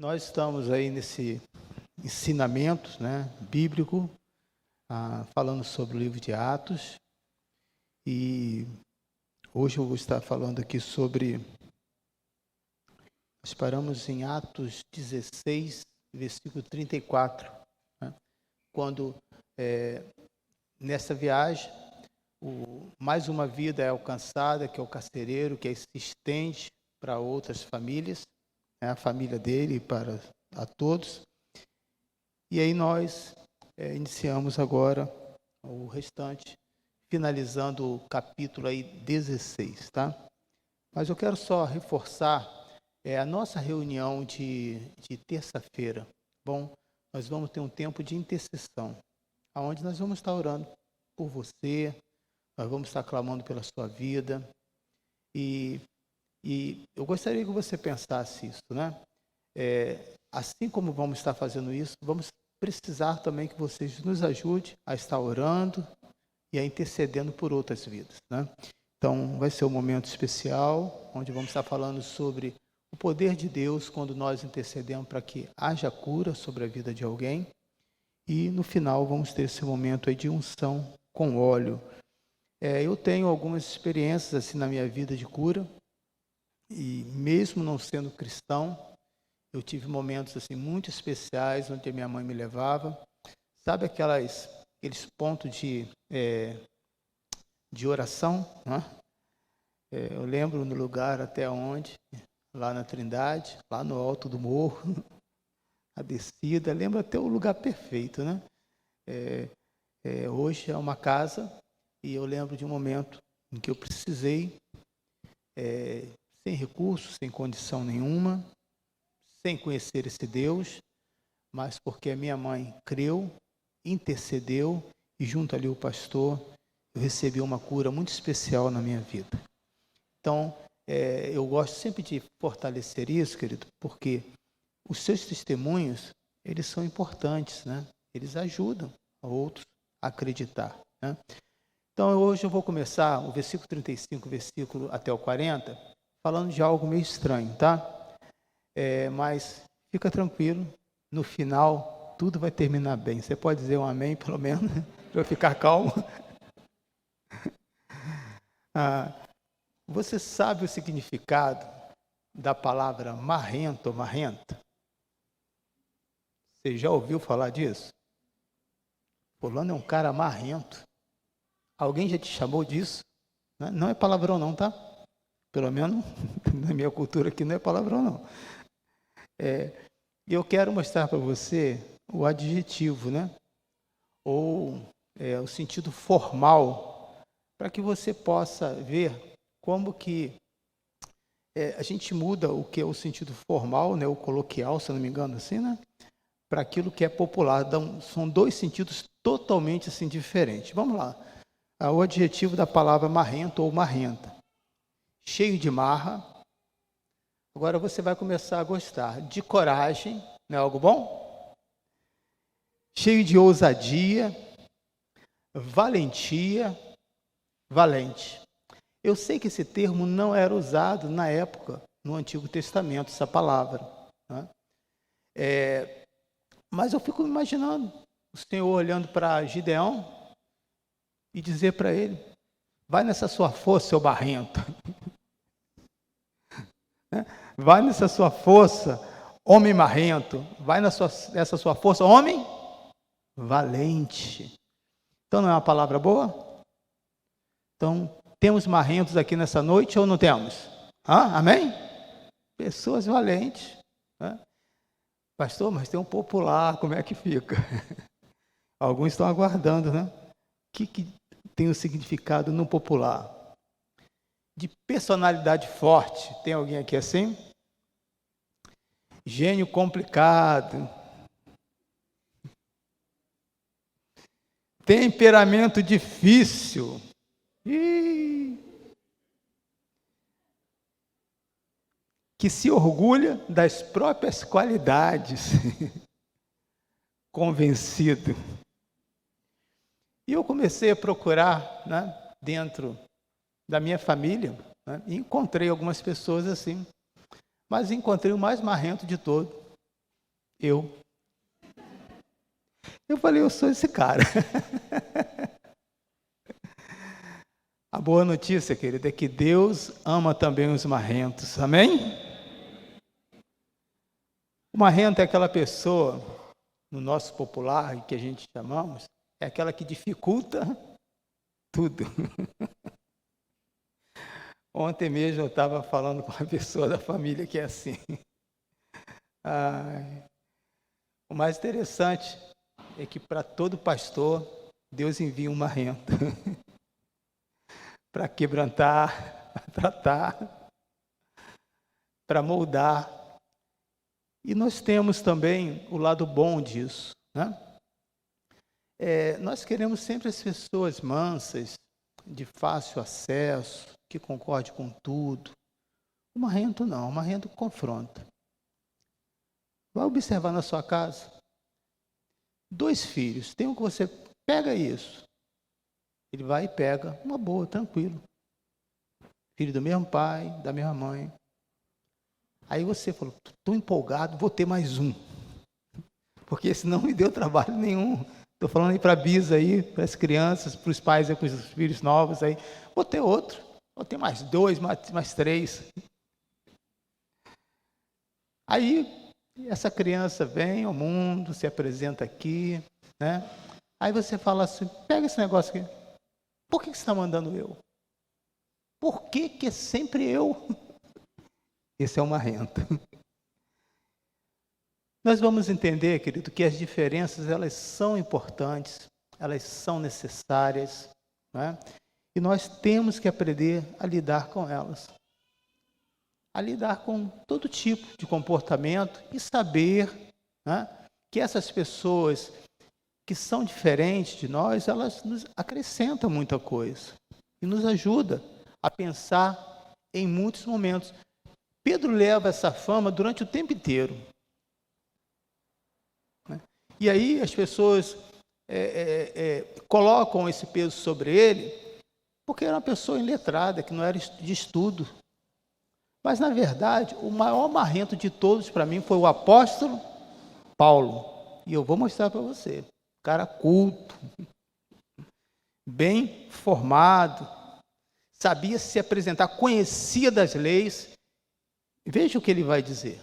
Nós estamos aí nesse ensinamento, bíblico, falando sobre o livro de Atos, e hoje eu vou estar falando aqui sobre, nós paramos em Atos 16, versículo 34, quando nessa viagem, mais uma vida é alcançada, que é o carcereiro, que se estende para outras famílias, a família dele para a todos. E aí nós iniciamos agora o restante, finalizando o capítulo aí 16, tá? Mas eu quero só reforçar a nossa reunião de terça-feira. Bom, nós vamos ter um tempo de intercessão, onde nós vamos estar orando por você, nós vamos estar clamando pela sua vida, e eu gostaria que você pensasse isso, assim como vamos estar fazendo isso, vamos precisar também que vocês nos ajudem a estar orando e a intercedendo por outras vidas, Então, vai ser um momento especial, onde vamos estar falando sobre o poder de Deus quando nós intercedemos para que haja cura sobre a vida de alguém. E no final vamos ter esse momento aí de unção com óleo. Eu tenho algumas experiências assim na minha vida de cura, e mesmo não sendo cristão, eu tive momentos assim muito especiais onde a minha mãe me levava. Sabe aqueles pontos de oração, eu lembro no lugar até onde, lá na Trindade, lá no alto do morro, a descida, lembro até o lugar perfeito, hoje é uma casa, e eu lembro de um momento em que eu precisei, sem recursos, sem condição nenhuma, sem conhecer esse Deus, mas porque a minha mãe creu, intercedeu, e junto ali o pastor, eu recebi uma cura muito especial na minha vida. Então, eu gosto sempre de fortalecer isso, querido, porque os seus testemunhos, eles são importantes, Eles ajudam a outros a acreditar, Então, hoje eu vou começar o versículo 35, versículo até o 40, falando de algo meio estranho, tá? Mas fica tranquilo, no final tudo vai terminar bem. Você pode dizer um amém, pelo menos, para eu ficar calmo? Você sabe o significado da palavra marrento ou marrenta? Você já ouviu falar disso? Fulano é um cara marrento. Alguém já te chamou disso? Não é palavrão não, tá? Pelo menos na minha cultura aqui não é palavrão não. Eu quero mostrar para você o adjetivo, ou o sentido formal, para que você possa ver como que a gente muda o que é o sentido formal, o coloquial, se eu não me engano, assim, para aquilo que é popular. Então, são dois sentidos totalmente assim, diferentes. Vamos lá. O adjetivo da palavra marrento ou marrenta. Cheio de marra. Agora você vai começar a gostar de coragem, não é algo bom? Cheio de ousadia, valentia, valente. Eu sei que esse termo não era usado na época, no Antigo Testamento, essa palavra. Mas eu fico imaginando o Senhor olhando para Gideão e dizer para ele: vai nessa sua força, seu barrento. Vai nessa sua força, homem marrento. Vai nessa sua força, homem valente. Então não é uma palavra boa? Então, temos marrentos aqui nessa noite ou não temos? Amém? Pessoas valentes. Pastor, mas tem um popular, como é que fica? Alguns estão aguardando, O que tem o significado no popular? De personalidade forte. Tem alguém aqui assim? Gênio complicado. Temperamento difícil. Que se orgulha das próprias qualidades. Convencido. E eu comecei a procurar, dentro da minha família, e encontrei algumas pessoas assim, mas encontrei o mais marrento de todo, Eu falei, eu sou esse cara. A boa notícia, querida, é que Deus ama também os marrentos, amém? O marrento é aquela pessoa, no nosso popular, que a gente chamamos, é aquela que dificulta tudo. Ontem mesmo eu estava falando com uma pessoa da família que é assim. O mais interessante é que para todo pastor, Deus envia um marrento para quebrantar, para tratar, para moldar. E nós temos também o lado bom disso, né? Nós queremos sempre as pessoas mansas, de fácil acesso, que concorde com tudo. O marrento não, o marrento confronta. Vai observar na sua casa. 2 filhos, tem um que você pega isso. Ele vai e pega, uma boa, tranquilo. Filho do mesmo pai, da mesma mãe. Aí você falou, estou empolgado, vou ter mais um. Porque esse não me deu trabalho nenhum. Estou falando aí para a Bisa aí, para as crianças, para os pais aí, com os filhos novos aí. Vou ter outro, vou ter mais 2, mais 3. Aí essa criança vem ao mundo, se apresenta aqui, né? Aí você fala assim, pega esse negócio aqui. Por que você está mandando eu? Por que é sempre eu? Esse é um marrento. Nós vamos entender, querido, que as diferenças, elas são importantes, elas são necessárias, né? E nós temos que aprender a lidar com elas. A lidar com todo tipo de comportamento e saber, né, que essas pessoas que são diferentes de nós, elas nos acrescentam muita coisa e nos ajuda a pensar em muitos momentos. Pedro leva essa fama durante o tempo inteiro. E aí as pessoas colocam esse peso sobre ele, porque era uma pessoa iletrada, que não era de estudo. Mas, na verdade, o maior marrento de todos para mim foi o apóstolo Paulo. E eu vou mostrar para você. Cara culto, bem formado, sabia se apresentar, conhecia das leis. Veja o que ele vai dizer.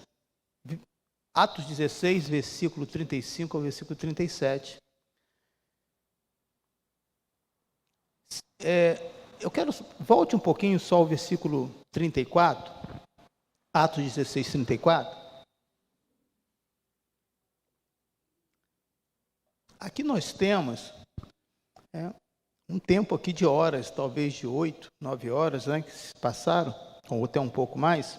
Atos 16, versículo 35 ao versículo 37. Eu quero, volte um pouquinho só ao versículo 34. Atos 16, 34. Aqui nós temos um tempo aqui de horas, talvez de 8, 9 horas, né, que se passaram, ou até um pouco mais.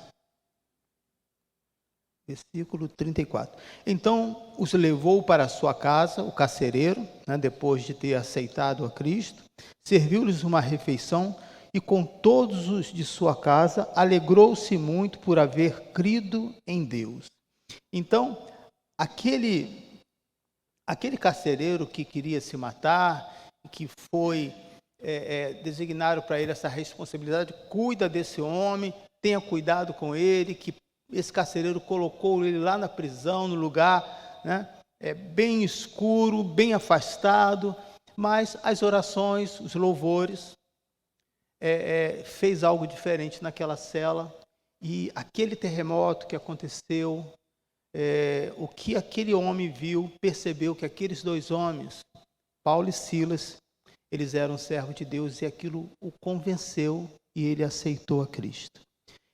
Versículo 34. Então os levou para a sua casa, o carcereiro, né, depois de ter aceitado a Cristo, serviu-lhes uma refeição e com todos os de sua casa alegrou-se muito por haver crido em Deus. Então, aquele carcereiro que queria se matar, que foi designado para ele essa responsabilidade, cuida desse homem, tenha cuidado com ele, que esse carcereiro colocou ele lá na prisão, no lugar, né, bem escuro, bem afastado, mas as orações, os louvores, fez algo diferente naquela cela, e aquele terremoto que aconteceu, o que aquele homem viu, percebeu que aqueles 2 homens, Paulo e Silas, eles eram servos de Deus, e aquilo o convenceu, e ele aceitou a Cristo.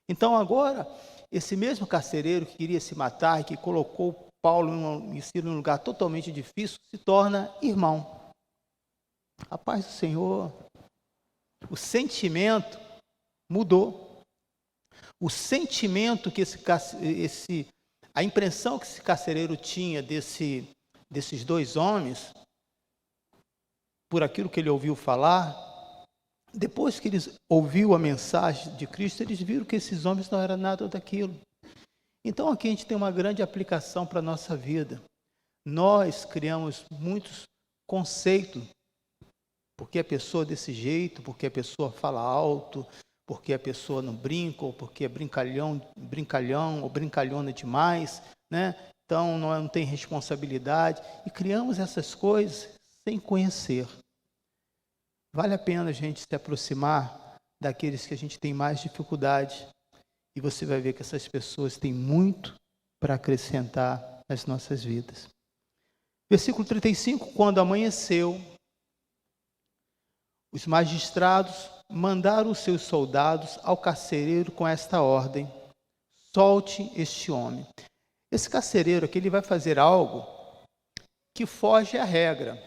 Então agora, esse mesmo carcereiro que queria se matar e que colocou Paulo e Silas num lugar totalmente difícil, se torna irmão. A paz do Senhor, o sentimento mudou. O sentimento que a impressão que esse carcereiro tinha desses 2 homens, por aquilo que ele ouviu falar, depois que eles ouviram a mensagem de Cristo, eles viram que esses homens não eram nada daquilo. Então aqui a gente tem uma grande aplicação para a nossa vida. Nós criamos muitos conceitos, porque a pessoa é desse jeito, porque a pessoa fala alto, porque a pessoa não brinca, ou porque é brincalhão ou brincalhona demais, né? então não tem responsabilidade, e criamos essas coisas sem conhecer. Vale a pena a gente se aproximar daqueles que a gente tem mais dificuldade, e você vai ver que essas pessoas têm muito para acrescentar nas nossas vidas. Versículo 35, quando amanheceu, os magistrados mandaram os seus soldados ao carcereiro com esta ordem: solte este homem. Esse carcereiro aqui, ele vai fazer algo que foge à regra.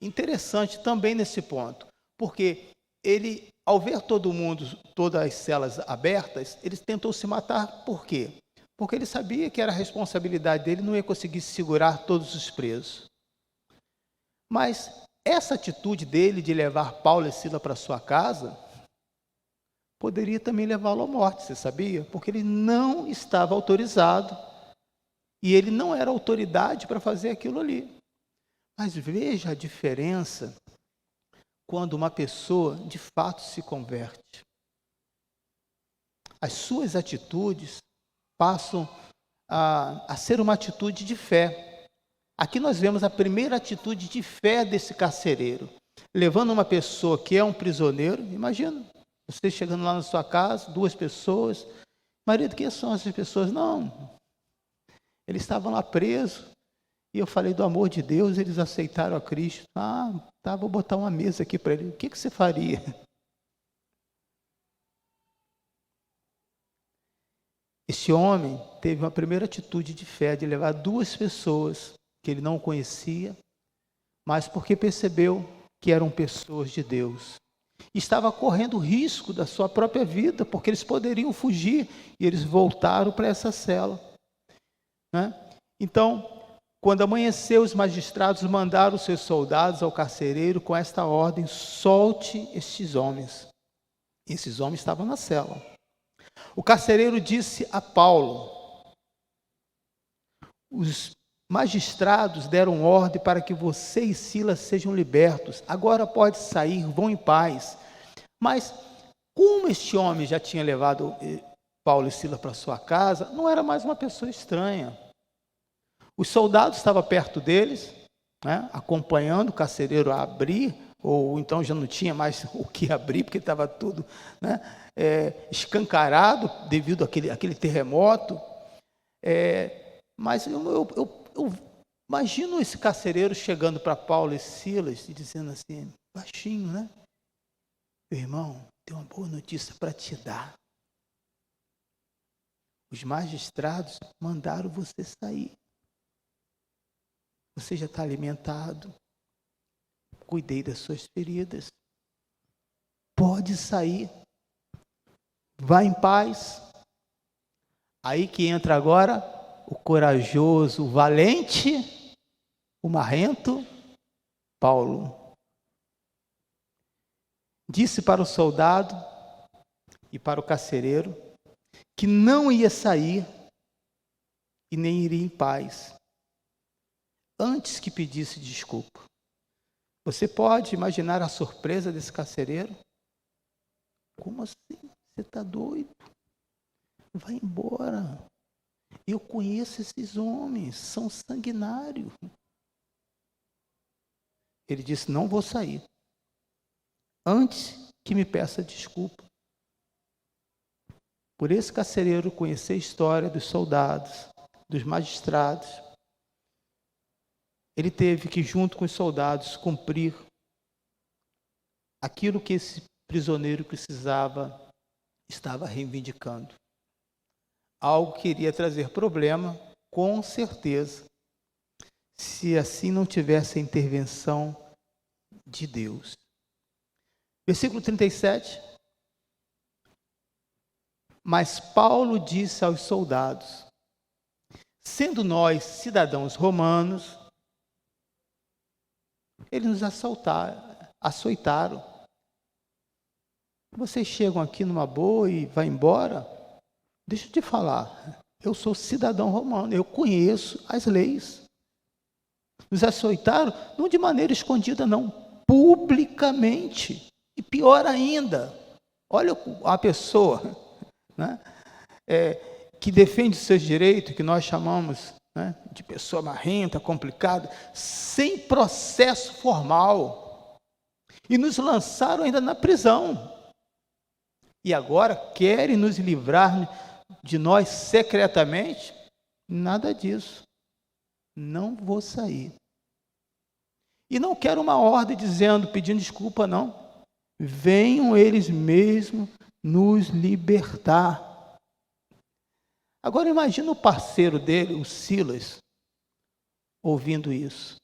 Interessante também nesse ponto, porque ele, ao ver todo mundo, todas as celas abertas, ele tentou se matar. Por quê? Porque ele sabia que era a responsabilidade dele, não ia conseguir segurar todos os presos. Mas essa atitude dele de levar Paulo e Silas para sua casa poderia também levá-lo à morte, você sabia? Porque ele não estava autorizado e ele não era autoridade para fazer aquilo ali. Mas veja a diferença quando uma pessoa de fato se converte. As suas atitudes passam a ser uma atitude de fé. Aqui nós vemos a primeira atitude de fé desse carcereiro, levando uma pessoa que é um prisioneiro. Imagina, você chegando lá na sua casa, 2 pessoas. Marido, quem são essas pessoas? Não, eles estavam lá presos, e eu falei do amor de Deus, eles aceitaram a Cristo. Tá, vou botar uma mesa aqui para ele. O que você faria? Esse homem teve uma primeira atitude de fé, de levar 2 pessoas que ele não conhecia, mas porque percebeu que eram pessoas de Deus. Estava correndo risco da sua própria vida, porque eles poderiam fugir, e eles voltaram para essa cela. Né? Então, quando amanheceu, os magistrados mandaram os seus soldados ao carcereiro com esta ordem: solte estes homens. E esses homens estavam na cela. O carcereiro disse a Paulo: os magistrados deram ordem para que você e Silas sejam libertos. Agora pode sair, vão em paz. Mas como este homem já tinha levado Paulo e Silas para sua casa, não era mais uma pessoa estranha. Os soldados estavam perto deles, né, acompanhando o carcereiro a abrir, ou então já não tinha mais o que abrir, porque estava tudo, né, escancarado devido àquele terremoto. Mas eu imagino esse carcereiro chegando para Paulo e Silas e dizendo assim, baixinho, né? Meu irmão, tem uma boa notícia para te dar. Os magistrados mandaram você sair. Você já está alimentado. Cuidei das suas feridas. Pode sair. Vá em paz. Aí que entra agora o corajoso, o valente, o marrento, Paulo. Disse para o soldado e para o carcereiro que não ia sair e nem iria em paz, antes que pedisse desculpa. Você pode imaginar a surpresa desse carcereiro? Como assim? Você está doido? Vai embora. Eu conheço esses homens, são sanguinários. Ele disse, não vou sair, antes que me peça desculpa. Por esse carcereiro conhecer a história dos soldados, dos magistrados, ele teve que, junto com os soldados, cumprir aquilo que esse prisioneiro estava reivindicando. Algo que iria trazer problema, com certeza, se assim não tivesse a intervenção de Deus. Versículo 37. Mas Paulo disse aos soldados, sendo nós cidadãos romanos, eles nos açoitaram. Vocês chegam aqui numa boa e vão embora? Deixa eu te falar, eu sou cidadão romano, eu conheço as leis. Nos açoitaram, não de maneira escondida, não, publicamente. E pior ainda, olha a pessoa, né, que defende os seus direitos, que nós chamamos, né, de pessoa marrenta, complicada, sem processo formal. E nos lançaram ainda na prisão. E agora querem nos livrar de nós secretamente? Nada disso. Não vou sair. E não quero uma ordem dizendo, pedindo desculpa, não. Venham eles mesmos nos libertar. Agora imagina o parceiro dele, o Silas, ouvindo isso.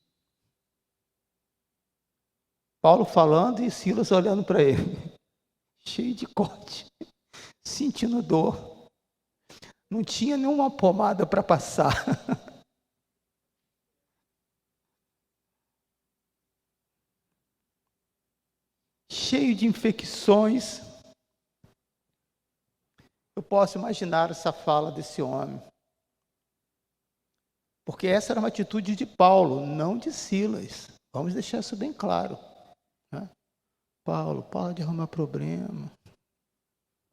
Paulo falando e Silas olhando para ele, cheio de corte, sentindo dor. Não tinha nenhuma pomada para passar. Cheio de infecções. Eu posso imaginar essa fala desse homem. Porque essa era uma atitude de Paulo, não de Silas. Vamos deixar isso bem claro. Né? Paulo, pode arrumar problema.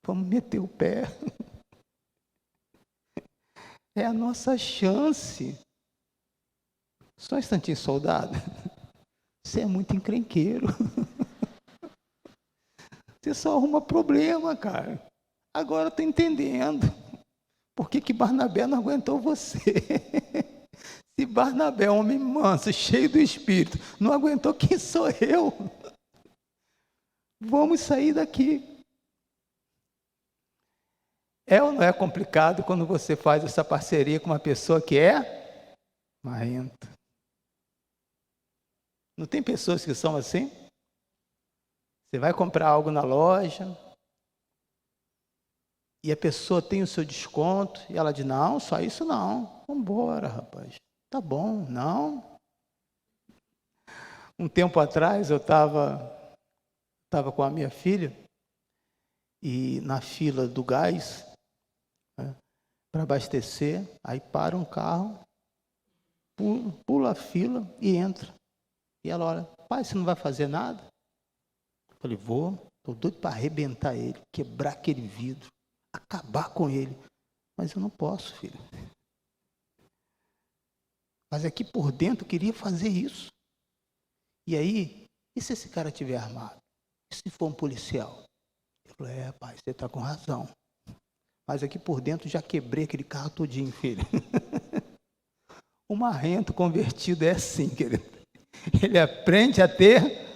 Vamos meter o pé. É a nossa chance. Só um instantinho, soldado. Você é muito encrenqueiro. Você só arruma problema, cara. Agora eu estou entendendo. Por que Barnabé não aguentou você? Se Barnabé, homem manso, cheio do Espírito, não aguentou, quem sou eu? Vamos sair daqui. É ou não é complicado quando você faz essa parceria com uma pessoa que é marrenta? Não tem pessoas que são assim? Você vai comprar algo na loja e a pessoa tem o seu desconto e ela diz, não, só isso não. Vamos embora, rapaz. Tá bom, não. Um tempo atrás eu estava com a minha filha e na fila do gás, né, para abastecer, aí para um carro, pula a fila e entra. E ela olha, pai, você não vai fazer nada? Eu falei, vou, estou doido para arrebentar ele, quebrar aquele vidro, acabar com ele. Mas eu não posso, filho. Mas aqui por dentro eu queria fazer isso. E aí, e se esse cara estiver armado? E se for um policial? Eu falei, pai, você está com razão. Mas aqui por dentro já quebrei aquele carro todinho, filho. O marrento convertido é assim, querido. Ele aprende a ter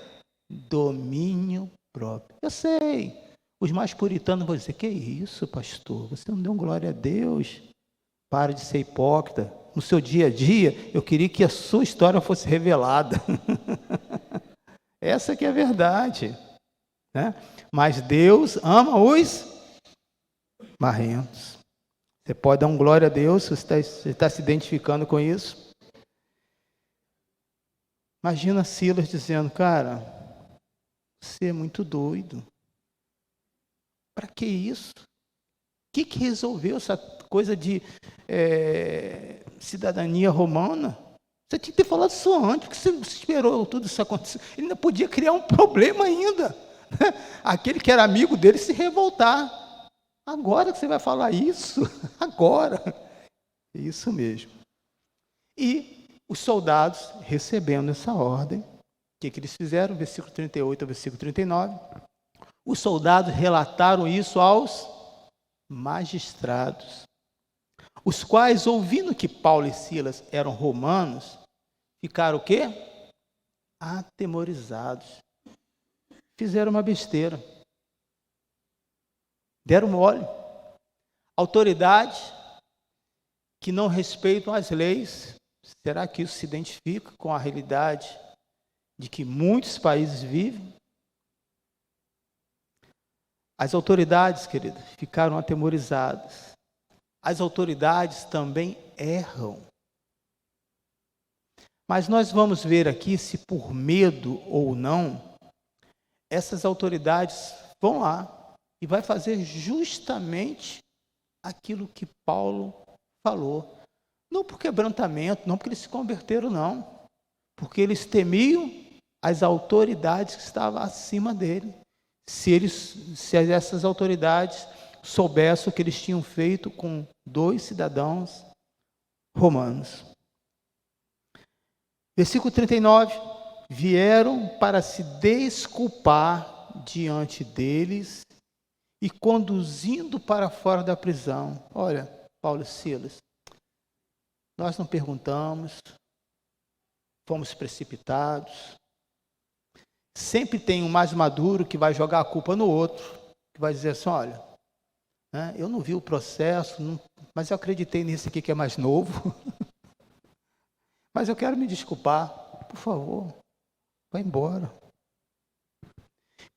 domínio próprio. Eu sei, os mais puritanos vão dizer, que isso, pastor? Você não deu glória a Deus? Para de ser hipócrita. No seu dia a dia, eu queria que a sua história fosse revelada. Essa que é a verdade. Né? Mas Deus ama os marrentos. Você pode dar glória a Deus, você está se identificando com isso? Imagina Silas dizendo, cara, você é muito doido. Para que isso? O que resolveu essa coisa de cidadania romana? Você tinha que ter falado isso antes, porque você esperou tudo isso acontecer. Ele ainda podia criar um problema ainda. Aquele que era amigo dele se revoltar. Agora que você vai falar isso? Agora. Isso mesmo. E os soldados, recebendo essa ordem, o que eles fizeram? Versículo 38 ao versículo 39. Os soldados relataram isso aos magistrados, os quais, ouvindo que Paulo e Silas eram romanos, ficaram o quê? Atemorizados. Fizeram uma besteira. Deram mole. Autoridades que não respeitam as leis. Será que isso se identifica com a realidade de que muitos países vivem? As autoridades, querido, ficaram atemorizadas. As autoridades também erram. Mas nós vamos ver aqui se por medo ou não, essas autoridades vão lá e vai fazer justamente aquilo que Paulo falou. Não por quebrantamento, não porque eles se converteram, não. Porque eles temiam as autoridades que estavam acima dele. Se essas autoridades soubessem o que eles tinham feito com 2 cidadãos romanos. Versículo 39, vieram para se desculpar diante deles e conduzindo para fora da prisão. Olha, Paulo e Silas, nós não perguntamos, fomos precipitados. Sempre tem um mais maduro que vai jogar a culpa no outro, que vai dizer assim, olha, eu não vi o processo, mas eu acreditei nesse aqui que é mais novo. Mas eu quero me desculpar, por favor, vá embora.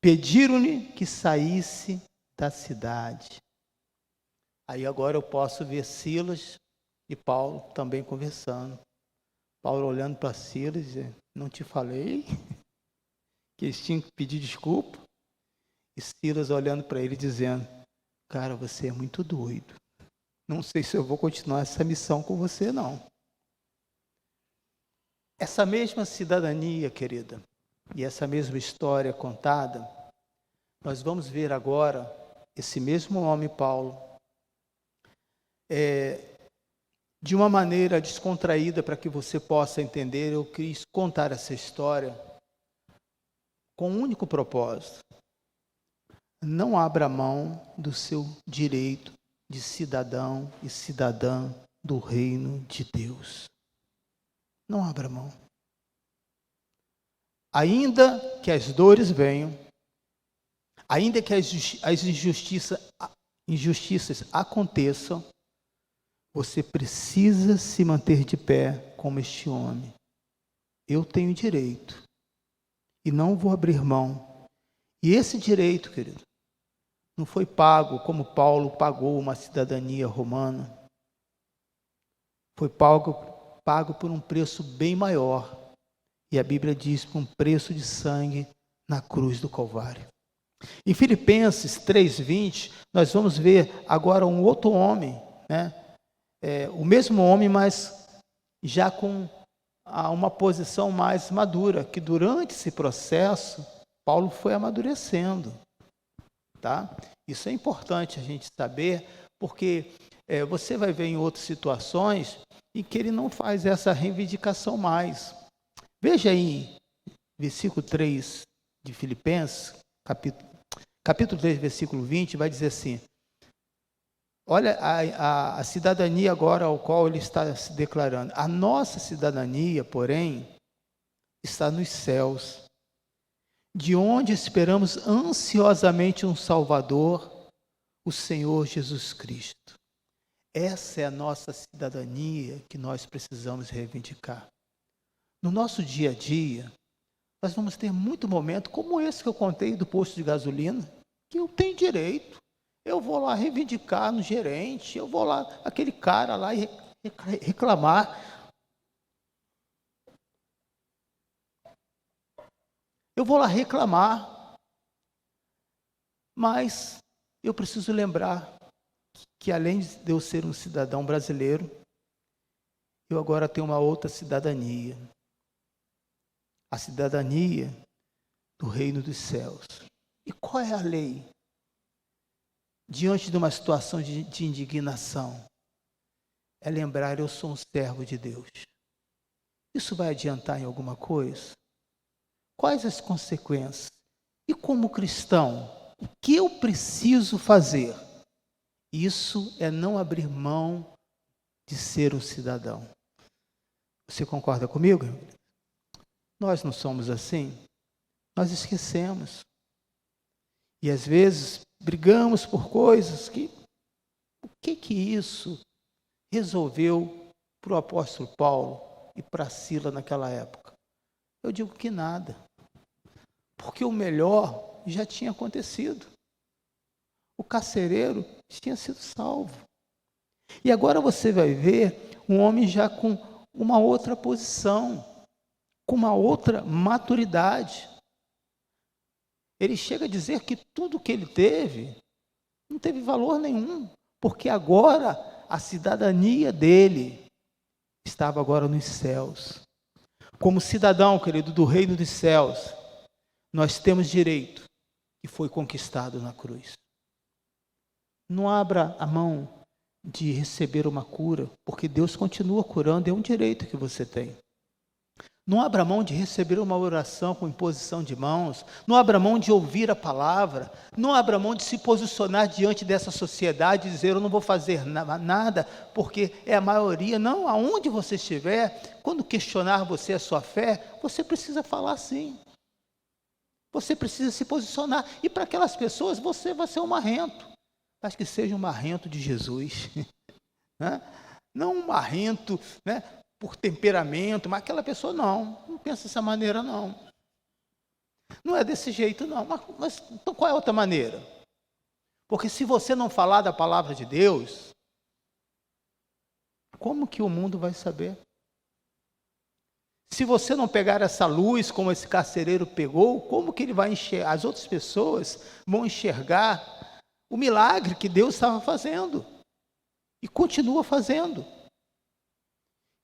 Pediram-lhe que saísse da cidade. Aí agora eu posso ver Silas e Paulo também conversando. Paulo olhando para Silas e dizendo, não te falei que eles tinham que pedir desculpa? E Silas olhando para ele dizendo, cara, você é muito doido. Não sei se eu vou continuar essa missão com você, não. Essa mesma cidadania, querida, e essa mesma história contada, nós vamos ver agora esse mesmo homem, Paulo, de uma maneira descontraída para que você possa entender. Eu quis contar essa história com um único propósito. Não abra mão do seu direito de cidadão e cidadã do reino de Deus. Não abra mão. Ainda que as dores venham, ainda que as injustiças aconteçam, você precisa se manter de pé como este homem. Eu tenho direito e não vou abrir mão. E esse direito, querido, não foi pago como Paulo pagou uma cidadania romana. Foi pago por um preço bem maior. E a Bíblia diz, por um preço de sangue na cruz do Calvário. Em Filipenses 3:20, nós vamos ver agora um outro homem, o mesmo homem, mas já com uma posição mais madura, que durante esse processo, Paulo foi amadurecendo. Tá? Isso é importante a gente saber, porque você vai ver em outras situações em que ele não faz essa reivindicação mais. Veja aí, versículo 3 de Filipenses, capítulo 3, versículo 20, vai dizer assim, olha a cidadania agora ao qual ele está se declarando. A nossa cidadania, porém, está nos céus, de onde esperamos ansiosamente um Salvador, o Senhor Jesus Cristo. Essa é a nossa cidadania que nós precisamos reivindicar. No nosso dia a dia, nós vamos ter muito momento como esse que eu contei do posto de gasolina, que eu tenho direito. Eu vou lá reivindicar no gerente, eu vou lá, aquele cara lá e reclamar. Eu vou lá reclamar, mas eu preciso lembrar que além de eu ser um cidadão brasileiro, eu agora tenho uma outra cidadania. A cidadania do reino dos céus. E qual é a lei? Diante de uma situação de indignação, é lembrar, eu sou um servo de Deus. Isso vai adiantar em alguma coisa? Quais as consequências? E como cristão, o que eu preciso fazer? Isso é não abrir mão de ser um cidadão. Você concorda comigo? Nós não somos assim. Nós esquecemos. E às vezes brigamos por coisas que... O que isso resolveu para o apóstolo Paulo e para Silas naquela época? Eu digo que nada. Porque o melhor já tinha acontecido. O carcereiro tinha sido salvo. E agora você vai ver um homem já com uma outra posição, com uma outra maturidade. Ele chega a dizer que tudo que ele teve não teve valor nenhum, porque agora a cidadania dele estava agora nos céus. Como cidadão, querido, do reino dos céus, nós temos direito que foi conquistado na cruz. Não abra a mão de receber uma cura, porque Deus continua curando, é um direito que você tem. Não abra mão de receber uma oração com imposição de mãos, não abra mão de ouvir a palavra, não abra mão de se posicionar diante dessa sociedade e dizer, eu não vou fazer nada, porque é a maioria. Não, aonde você estiver, quando questionar você a sua fé, você precisa falar sim. Você precisa se posicionar. E para aquelas pessoas, você vai ser um marrento. Mas que seja um marrento de Jesus. Né? Não um marrento, né, por temperamento, mas aquela pessoa não pensa dessa maneira não. Não é desse jeito não. Mas então qual é a outra maneira? Porque se você não falar da palavra de Deus, como que o mundo vai saber? Se você não pegar essa luz como esse carcereiro pegou, como que ele vai enxergar? As outras pessoas vão enxergar o milagre que Deus estava fazendo e continua fazendo.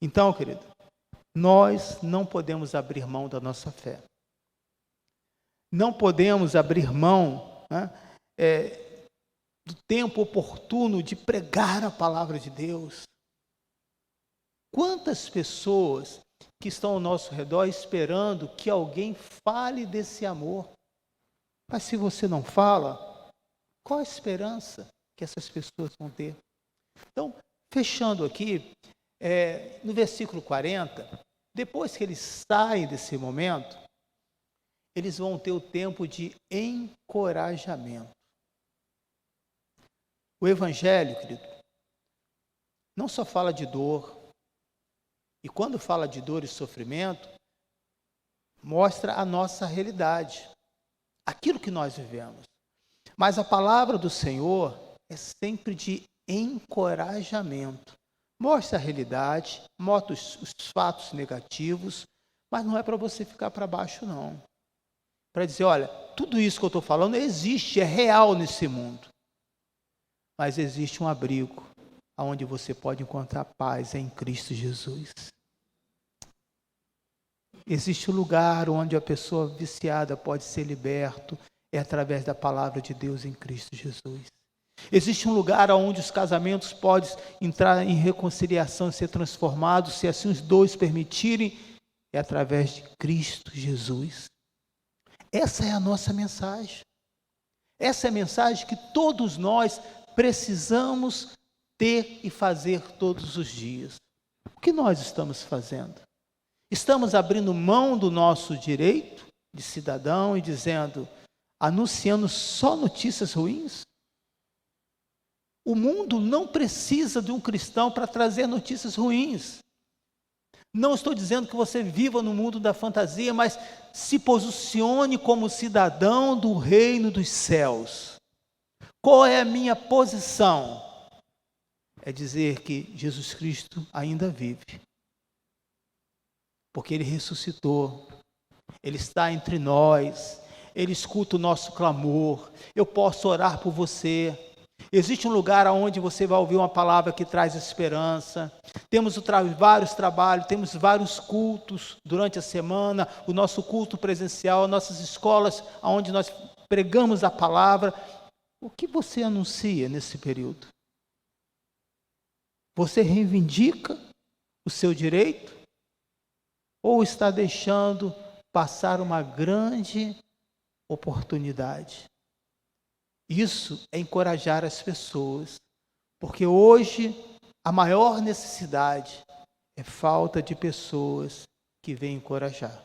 Então, querido, nós não podemos abrir mão da nossa fé. Não podemos abrir mão, né, do tempo oportuno de pregar a palavra de Deus. Quantas pessoas que estão ao nosso redor esperando que alguém fale desse amor? Mas se você não fala, qual a esperança que essas pessoas vão ter? Então, fechando aqui, no versículo 40, depois que eles saem desse momento, eles vão ter o tempo de encorajamento. O Evangelho, querido, não só fala de dor, e quando fala de dor e sofrimento, mostra a nossa realidade, aquilo que nós vivemos. Mas a palavra do Senhor é sempre de encorajamento. Mostra a realidade, mostra os fatos negativos, mas não é para você ficar para baixo, não. Para dizer, olha, tudo isso que eu estou falando existe, é real nesse mundo. Mas existe um abrigo, onde você pode encontrar paz em Cristo Jesus. Existe um lugar onde a pessoa viciada pode ser liberta, é através da palavra de Deus em Cristo Jesus. Existe um lugar onde os casamentos podem entrar em reconciliação e ser transformados, se assim os dois permitirem, é através de Cristo Jesus. Essa é a nossa mensagem. Essa é a mensagem que todos nós precisamos ter e fazer todos os dias. O que nós estamos fazendo? Estamos abrindo mão do nosso direito de cidadão e dizendo, anunciando só notícias ruins? O mundo não precisa de um cristão para trazer notícias ruins. Não estou dizendo que você viva no mundo da fantasia, mas se posicione como cidadão do reino dos céus. Qual é a minha posição? É dizer que Jesus Cristo ainda vive. Porque Ele ressuscitou. Ele está entre nós. Ele escuta o nosso clamor. Eu posso orar por você. Existe um lugar onde você vai ouvir uma palavra que traz esperança. Temos vários trabalhos, temos vários cultos durante a semana, o nosso culto presencial, nossas escolas, onde nós pregamos a palavra. O que você anuncia nesse período? Você reivindica o seu direito? Ou está deixando passar uma grande oportunidade? Isso é encorajar as pessoas, porque hoje a maior necessidade é falta de pessoas que vêm encorajar.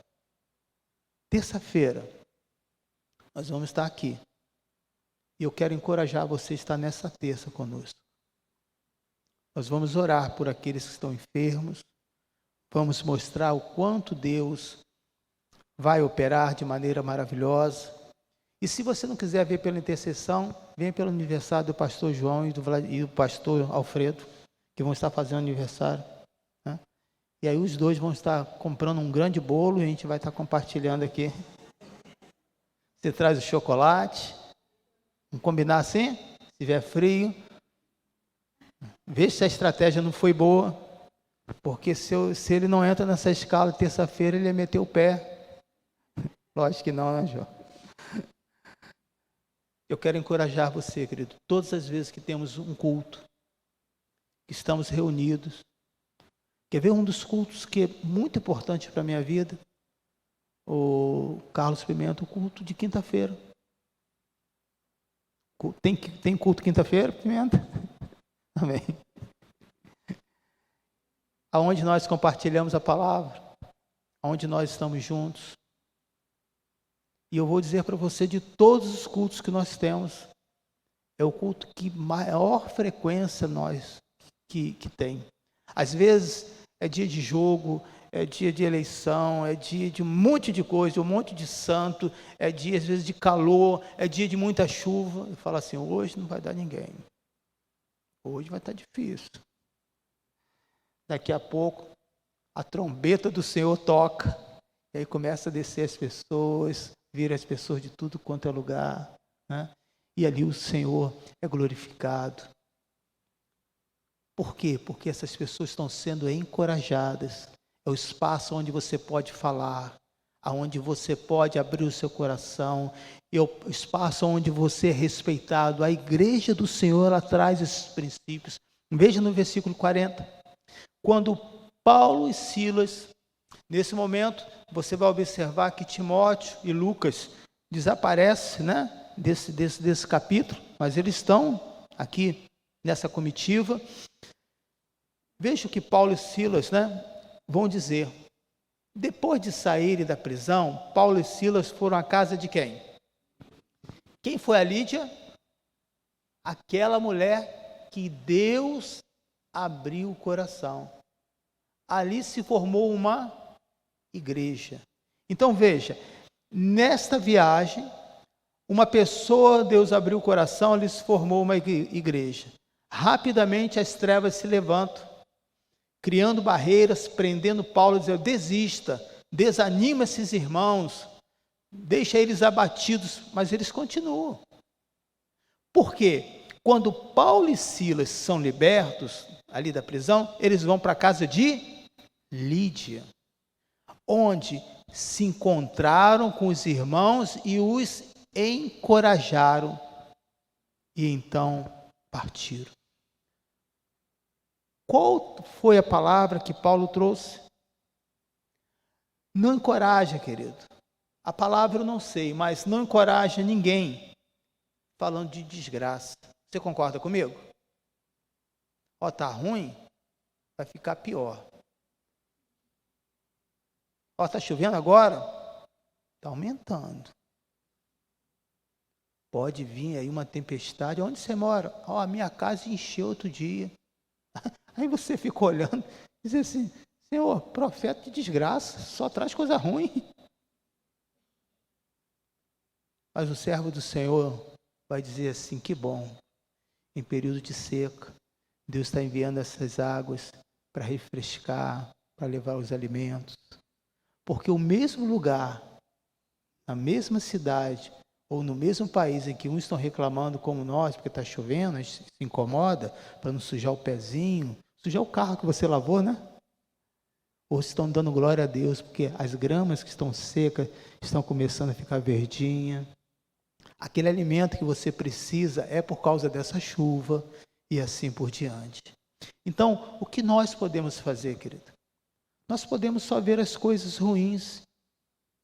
Terça-feira, nós vamos estar aqui. E eu quero encorajar você a estar nessa terça conosco. Nós vamos orar por aqueles que estão enfermos, vamos mostrar o quanto Deus vai operar de maneira maravilhosa. E se você não quiser ver pela intercessão, venha pelo aniversário do pastor João e do pastor Alfredo, que vão estar fazendo aniversário. Né? E aí os dois vão estar comprando um grande bolo e a gente vai estar compartilhando aqui. Você traz o chocolate, vamos combinar assim? Se tiver frio, veja se a estratégia não foi boa, porque se ele não entra nessa escala terça-feira, ele ia meter o pé. Lógico que não, né, João? Eu quero encorajar você, querido, todas as vezes que temos um culto, que estamos reunidos. Quer ver um dos cultos que é muito importante para a minha vida? O Carlos Pimenta, o culto de quinta-feira. Tem culto quinta-feira, Pimenta? Amém. Aonde nós compartilhamos a palavra, aonde nós estamos juntos. E eu vou dizer para você, de todos os cultos que nós temos, é o culto que maior frequência nós que tem. Às vezes é dia de jogo, é dia de eleição, é dia de um monte de coisa, um monte de santo, é dia às vezes de calor, é dia de muita chuva. Eu falo assim, hoje não vai dar ninguém. Hoje vai estar difícil. Daqui a pouco a trombeta do Senhor toca, e aí começa a descer as pessoas, vir as pessoas de tudo quanto é lugar, né? E ali o Senhor é glorificado. Por quê? Porque essas pessoas estão sendo encorajadas. É o espaço onde você pode falar, aonde você pode abrir o seu coração, é o espaço onde você é respeitado. A igreja do Senhor, ela traz esses princípios. Veja no versículo 40. Quando Paulo e Silas, nesse momento, você vai observar que Timóteo e Lucas desaparecem, né, desse capítulo, mas eles estão aqui nessa comitiva. Veja o que Paulo e Silas, né, vão dizer. Depois de saírem da prisão, Paulo e Silas foram à casa de quem? Quem foi a Lídia? Aquela mulher que Deus abriu o coração. Ali se formou uma igreja. Então veja, nesta viagem, uma pessoa, Deus abriu o coração, ali se formou uma igreja. Rapidamente as trevas se levantam, criando barreiras, prendendo Paulo, dizendo, desista, desanima esses irmãos, deixa eles abatidos, mas eles continuam. Por quê? Quando Paulo e Silas são libertos, ali da prisão, eles vão para a casa de Lídia, onde se encontraram com os irmãos e os encorajaram, e então partiram. Qual foi a palavra que Paulo trouxe? Não encoraja, querido. A palavra eu não sei, mas não encoraja ninguém falando de desgraça. Você concorda comigo? Ó, tá ruim, vai ficar pior. Ó, tá chovendo agora? Tá aumentando. Pode vir aí uma tempestade. Onde você mora? Ó, a minha casa encheu outro dia. Aí você fica olhando e diz assim, Senhor, profeta de desgraça, só traz coisa ruim. Mas o servo do Senhor vai dizer assim, que bom, em período de seca, Deus está enviando essas águas para refrescar, para levar os alimentos. Porque o mesmo lugar, na mesma cidade, ou no mesmo país em que uns estão reclamando como nós, porque está chovendo, a gente se incomoda para não sujar o pezinho, sujar o carro que você lavou, né? Ou estão dando glória a Deus, porque as gramas que estão secas estão começando a ficar verdinha. Aquele alimento que você precisa é por causa dessa chuva e assim por diante. Então, o que nós podemos fazer, querido? Nós podemos só ver as coisas ruins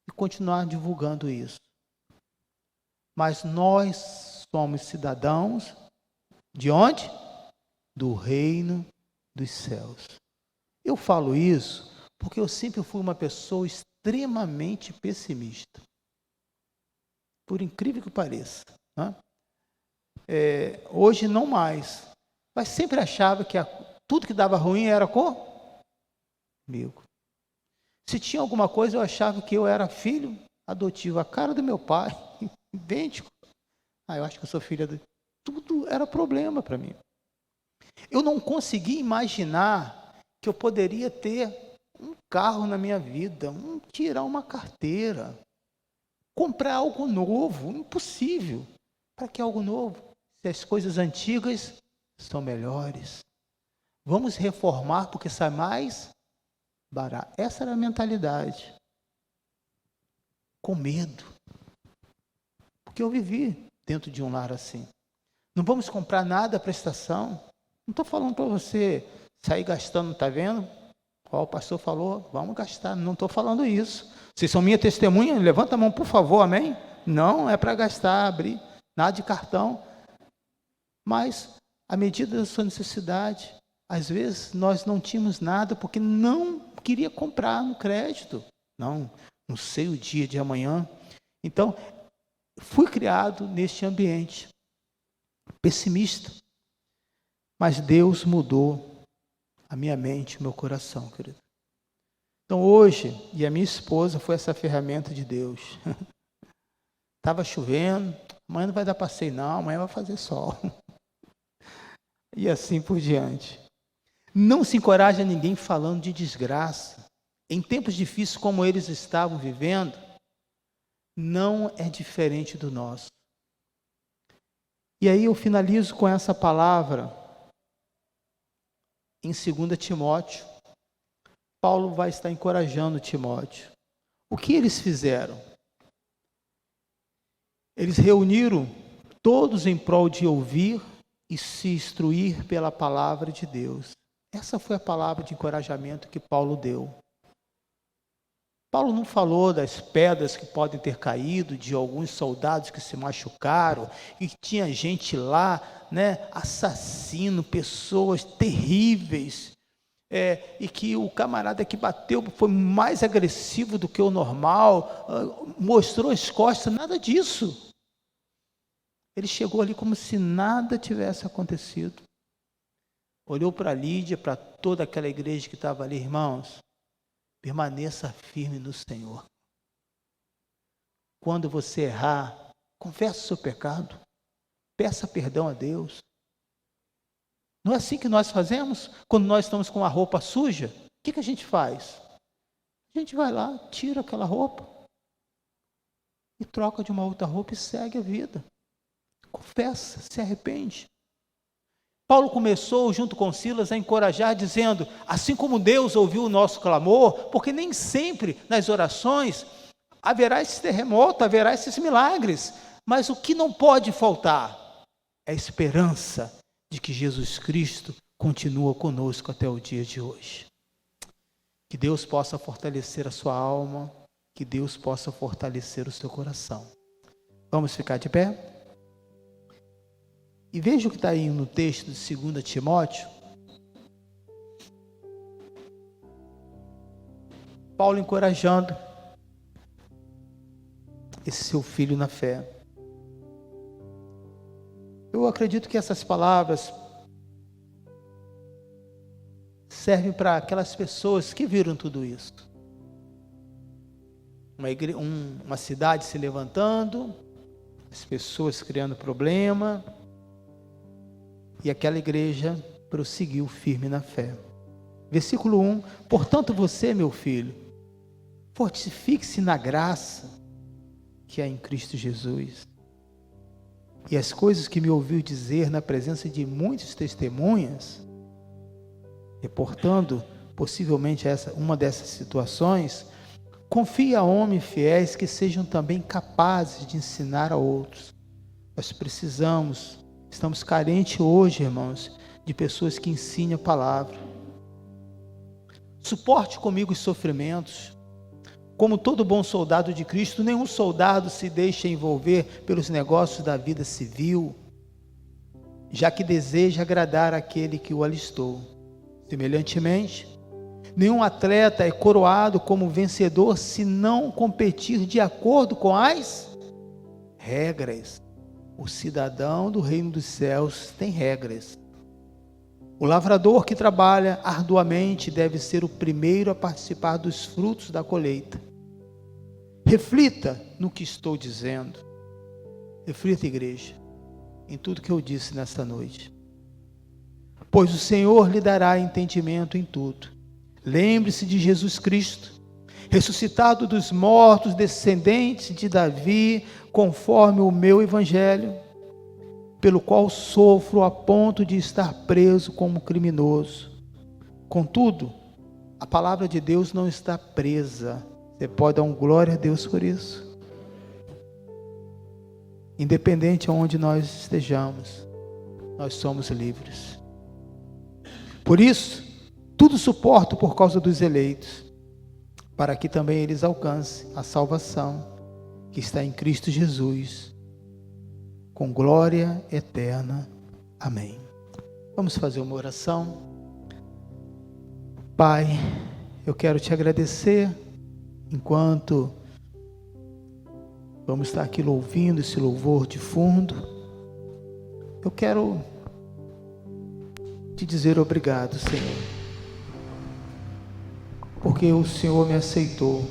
e continuar divulgando isso. Mas nós somos cidadãos de onde? Do reino dos céus. Eu falo isso porque eu sempre fui uma pessoa extremamente pessimista. Por incrível que pareça. Né? Hoje não mais. Mas sempre achava que tudo que dava ruim era comigo. Se tinha alguma coisa, eu achava que eu era filho adotivo, a cara do meu pai, idêntico. Eu acho que eu sou filha do... Tudo era problema para mim. Eu não conseguia imaginar que eu poderia ter um carro na minha vida, tirar uma carteira, comprar algo novo, impossível. Para que algo novo? Se as coisas antigas são melhores. Vamos reformar porque sai mais barato. Essa era a mentalidade. Com medo. Porque eu vivi dentro de um lar assim. Não vamos comprar nada à prestação. Não estou falando para você sair gastando, está vendo? Qual o pastor falou, vamos gastar. Não estou falando isso. Vocês são minha testemunha? Levanta a mão, por favor, amém? Não é para gastar, abrir, nada de cartão. Mas, à medida da sua necessidade, às vezes nós não tínhamos nada porque não queria comprar no crédito. Não sei o dia de amanhã. Então, fui criado neste ambiente pessimista. Mas Deus mudou a minha mente, o meu coração, querido. Então hoje, e a minha esposa foi essa ferramenta de Deus. Estava chovendo, amanhã não vai dar passeio não, amanhã vai fazer sol. E assim por diante. Não se encoraja ninguém falando de desgraça. Em tempos difíceis como eles estavam vivendo, não é diferente do nosso. E aí eu finalizo com essa palavra em 2 Timóteo. Paulo vai estar encorajando Timóteo. O que eles fizeram? Eles reuniram todos em prol de ouvir e se instruir pela palavra de Deus. Essa foi a palavra de encorajamento que Paulo deu. Paulo não falou das pedras que podem ter caído, de alguns soldados que se machucaram, e que tinha gente lá, assassino, pessoas terríveis, e que o camarada que bateu foi mais agressivo do que o normal, mostrou as costas, nada disso. Ele chegou ali como se nada tivesse acontecido. Olhou para Lídia, para toda aquela igreja que estava ali, irmãos, permaneça firme no Senhor. Quando você errar, confesse o seu pecado, peça perdão a Deus. Não é assim que nós fazemos? Quando nós estamos com a roupa suja, o que a gente faz? A gente vai lá, tira aquela roupa e troca de uma outra roupa e segue a vida. Confessa, se arrepende. Paulo começou, junto com Silas, a encorajar, dizendo, assim como Deus ouviu o nosso clamor, porque nem sempre nas orações haverá esse terremoto, haverá esses milagres, mas o que não pode faltar é a esperança de que Jesus Cristo continua conosco até o dia de hoje. Que Deus possa fortalecer a sua alma, que Deus possa fortalecer o seu coração. Vamos ficar de pé? E veja o que está aí no texto de 2 Timóteo. Paulo encorajando esse seu filho na fé. Eu acredito que essas palavras servem para aquelas pessoas que viram tudo isso. Uma cidade se levantando, as pessoas criando problema, e aquela igreja prosseguiu firme na fé. Versículo 1, portanto você, meu filho, fortifique-se na graça que há em Cristo Jesus. E as coisas que me ouviu dizer na presença de muitas testemunhas, reportando possivelmente uma dessas situações, confie a homens fiéis que sejam também capazes de ensinar a outros. Nós estamos carentes hoje, irmãos, de pessoas que ensinem a palavra. Suporte comigo os sofrimentos. Como todo bom soldado de Cristo, nenhum soldado se deixa envolver pelos negócios da vida civil, já que deseja agradar aquele que o alistou. Semelhantemente, nenhum atleta é coroado como vencedor se não competir de acordo com as regras. O cidadão do reino dos céus tem regras. O lavrador que trabalha arduamente deve ser o primeiro a participar dos frutos da colheita. Reflita no que estou dizendo. Reflita, igreja, em tudo que eu disse nesta noite. Pois o Senhor lhe dará entendimento em tudo. Lembre-se de Jesus Cristo, ressuscitado dos mortos, descendente de Davi, conforme o meu evangelho, pelo qual sofro a ponto de estar preso como criminoso. Contudo, a palavra de Deus não está presa. Você pode dar um glória a Deus por isso? Independente de onde nós estejamos, nós somos livres. Por isso, tudo suporto por causa dos eleitos, para que também eles alcancem a salvação que está em Cristo Jesus, com glória eterna. Amém. Vamos fazer uma oração. Pai, eu quero te agradecer enquanto vamos estar aqui ouvindo esse louvor de fundo. Eu quero te dizer obrigado, Senhor, porque o Senhor me aceitou,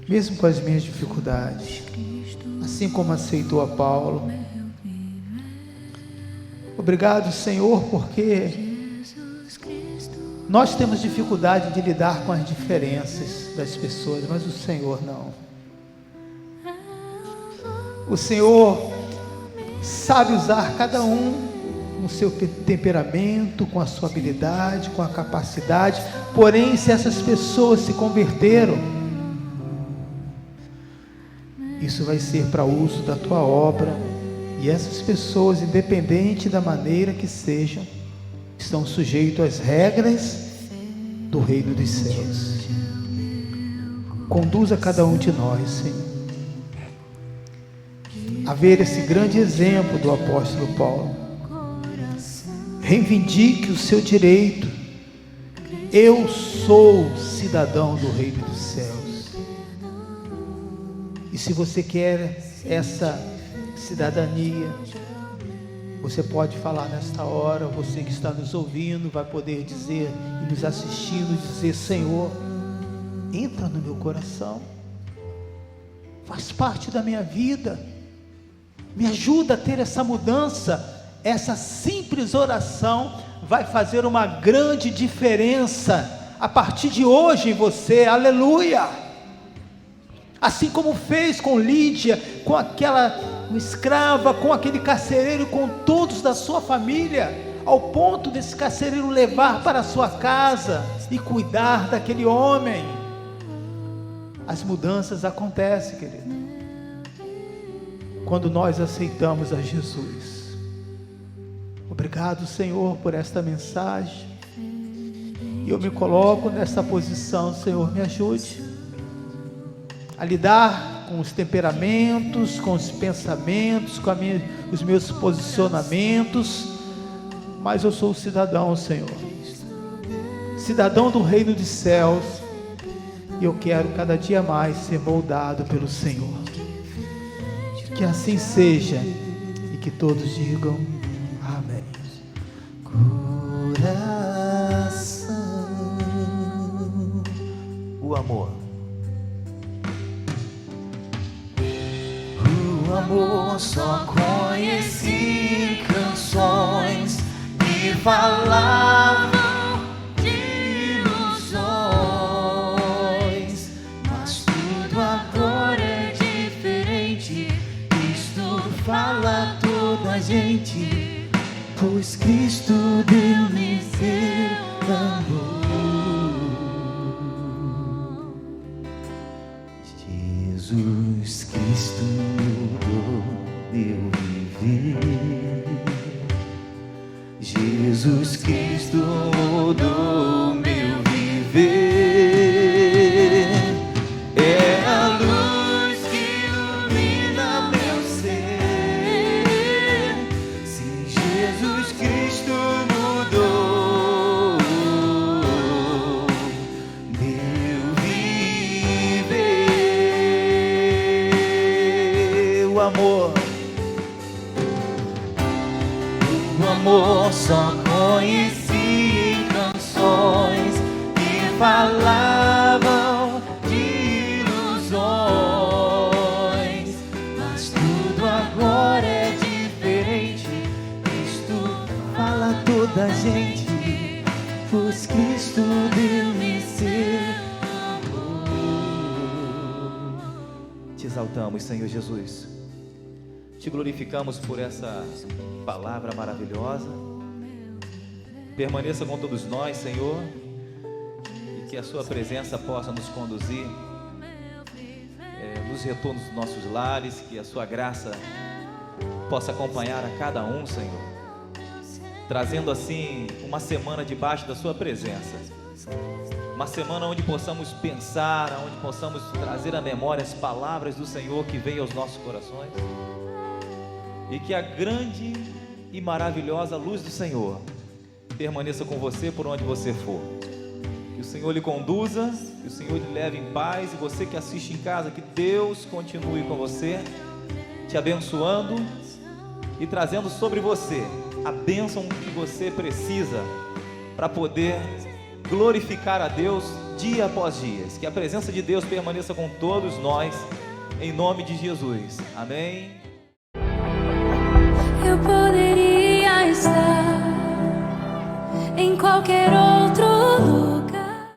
mesmo com as minhas dificuldades, assim como aceitou a Paulo. Obrigado, Senhor, porque nós temos dificuldade de lidar com as diferenças das pessoas, mas o Senhor não. O Senhor sabe usar cada um com o seu temperamento, com a sua habilidade, com a capacidade. Porém, se essas pessoas se converteram, isso vai ser para uso da tua obra. E essas pessoas, independente da maneira que sejam, estão sujeitos às regras do reino dos céus. Conduza cada um de nós, Senhor, a ver esse grande exemplo do apóstolo Paulo. Reivindique o seu direito. Eu sou cidadão do reino dos céus. E se você quer essa cidadania, você pode falar nesta hora. Você que está nos ouvindo vai poder dizer e nos assistindo, dizer: Senhor, entra no meu coração, faz parte da minha vida, me ajuda a ter essa mudança. Essa simples oração vai fazer uma grande diferença a partir de hoje em você. Aleluia! Assim como fez com Lídia, com aquela escrava, com aquele carcereiro, com todos da sua família, ao ponto desse carcereiro levar para a sua casa e cuidar daquele homem. As mudanças acontecem, querido, quando nós aceitamos a Jesus. Obrigado, Senhor, por esta mensagem. E eu me coloco nessa posição. Senhor, me ajude a lidar com os temperamentos, com os pensamentos, com os meus posicionamentos. Mas eu sou cidadão, Senhor, cidadão do reino dos céus, e eu quero cada dia mais ser moldado pelo Senhor. Que assim seja, e que todos digam amém. Coração, o amor. O amor só conheci em canções que falavam de ilusões, mas tudo agora é diferente. Cristo fala toda a gente, pois Cristo deu-me seu amor. Jesus Cristo mudou meu viver. Jesus Cristo mudou meu viver. É a luz que ilumina meu ser. Se Jesus Cristo mudou meu viver. O amor só conheci em canções que falavam de ilusões, mas tudo agora é diferente. Cristo fala toda a gente, pois Cristo deu-me seu amor. Te exaltamos, Senhor Jesus. Te glorificamos por essa palavra maravilhosa. Permaneça com todos nós, Senhor, e que a sua presença possa nos conduzir nos retornos dos nossos lares, que a sua graça possa acompanhar a cada um, Senhor, trazendo assim uma semana debaixo da sua presença. Uma semana onde possamos pensar, onde possamos trazer à memória as palavras do Senhor que veio aos nossos corações. E que a grande e maravilhosa luz do Senhor permaneça com você por onde você for. Que o Senhor lhe conduza, que o Senhor lhe leve em paz. E você que assiste em casa, que Deus continue com você, te abençoando e trazendo sobre você a bênção que você precisa para poder glorificar a Deus dia após dia. Que a presença de Deus permaneça com todos nós, em nome de Jesus. Amém. Eu poderia estar em qualquer outro